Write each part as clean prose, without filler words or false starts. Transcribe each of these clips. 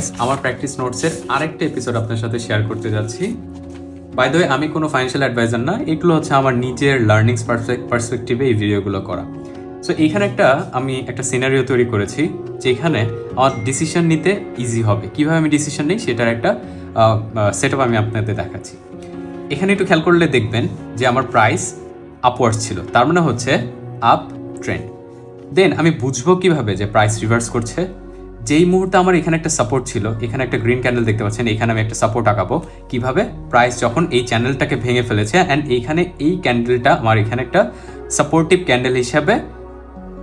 Guys, আমার practice নোটসের আরেকটা episode আপনার সাথে শেয়ার করতে যাচ্ছি। বাই দ্য ওয়ে, আমি কোনো ফাইন্যান্সিয়াল অ্যাডভাইজার না, এগুলো হচ্ছে আমার নিজের লার্নিংস পার্সপেক্টিভে এই ভিডিওগুলো করা। সো এইখানে আমি একটা সিনারিও তৈরি করেছি যেখানে আমার ডিসিশন নিতে ইজি হবে। কীভাবে আমি ডিসিশন নিই সেটার একটা সেট আপ আমি আপনাদের দেখাচ্ছি। এখানে একটু খেয়াল করলে দেখবেন যে আমার প্রাইস আপওয়ার্ডস ছিল, তার মানে হচ্ছে আপ ট্রেন্ড। দেন আমি বুঝবো কিভাবে যে প্রাইস রিভার্স করছে। যেই মুহূর্তে আমার এখানে একটা সাপোর্ট ছিল, এখানে একটা গ্রিন ক্যান্ডেল দেখতে পাচ্ছেন, এখানে আমি একটা সাপোর্ট আঁকাবো কিভাবে, প্রাইস যখন এই চ্যানেলটাকে ভেঙে ফেলেছে অ্যান্ড এইখানে এই ক্যান্ডেলটা আমার এখানে একটা সাপোর্টিভ ক্যান্ডেল হিসাবে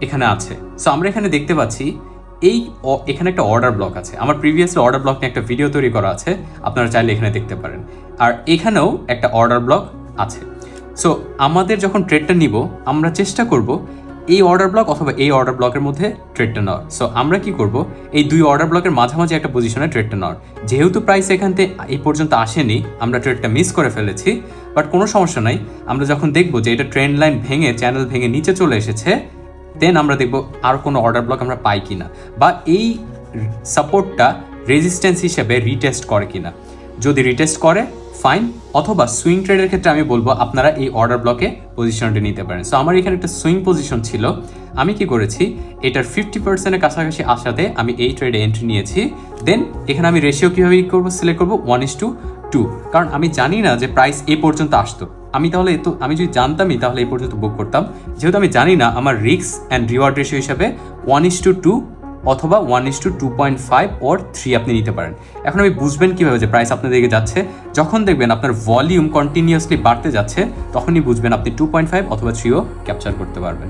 এখানে আছে। সো আমরা এখানে দেখতে পাচ্ছি এখানে একটা অর্ডার ব্লক আছে। আমার প্রিভিয়াসলি অর্ডার ব্লক নিয়ে একটা ভিডিও তৈরি করা আছে, আপনারা চাইলে এখানে দেখতে পারেন। আর এখানেও একটা অর্ডার ব্লক আছে। সো আমাদের যখন ট্রেডটা নিব, আমরা চেষ্টা করব এই অর্ডার ব্লক অথবা এই অর্ডার ব্লকের মধ্যে ট্রেডটা নেওয়ার। সো আমরা কি করব, এই দুই অর্ডার ব্লকের মাঝামাঝি একটা পজিশনে ট্রেডটা নেওয়ার। যেহেতু প্রাইস এখান থেকে এই পর্যন্ত আসেনি, আমরা ট্রেডটা মিস করে ফেলেছি, বাট কোনো সমস্যা নাই। আমরা যখন দেখব যে এটা ট্রেন্ড লাইন ভেঙে, চ্যানেল ভেঙে নিচে চলে এসেছে, দেন আমরা দেখব আর কোনো অর্ডার ব্লক আমরা পাই কিনা, বা এই সাপোর্টটা রেজিস্ট্যান্স হিসেবে রিটেস্ট করে কিনা। যদি রিটেস্ট করে ফাইন, অথবা সুইং ট্রেডের ক্ষেত্রে আমি বলবো আপনারা এই অর্ডার ব্লকে পজিশনটা নিতে পারেন। সো আমার এখানে একটা সুইং পজিশন ছিল, আমি কি করেছি, এটার 50%-এর কাছাকাছি আসাতে আমি এই ট্রেডে এন্ট্রি নিয়েছি। দেন এখানে আমি রেশিও কীভাবে সিলেক্ট করবো, 1:2, কারণ আমি জানি না যে প্রাইস এ পর্যন্ত আসতো। আমি যদি জানতামই তাহলে এই পর্যন্ত বুক করতাম। যেহেতু আমি জানি না, আমার রিস্ক অ্যান্ড রিওয়ার্ড রেশিও হিসাবে 1:2 অথবা 1:2.5 or 3 আপনি নিতে পারেন। এখন আমি বুঝবেন কীভাবে যে প্রাইস আপনার দিকে যাচ্ছে, যখন দেখবেন আপনার ভলিউম কন্টিনিউয়াসলি বাড়তে যাচ্ছে, তখনই বুঝবেন আপনি 2.5 অথবা 3ও ক্যাপচার করতে পারবেন।